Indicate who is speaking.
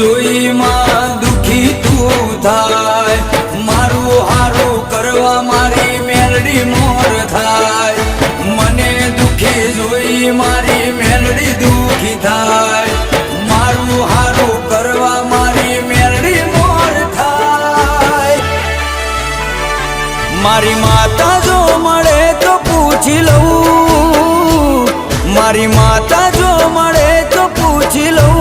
Speaker 1: જોઈ માં દુખી તું થાય, મારું હારું કરવા મારી મેલડી મોર થાય, મને દુખી જોઈ મારી મેલડી દુખી થાય, મારું હારું કરવા મારી મેલડી મોર થાય। મારી માતા જો મળે તો પૂછી લઉં, મારી માતા જો મળે તો પૂછી લઉં,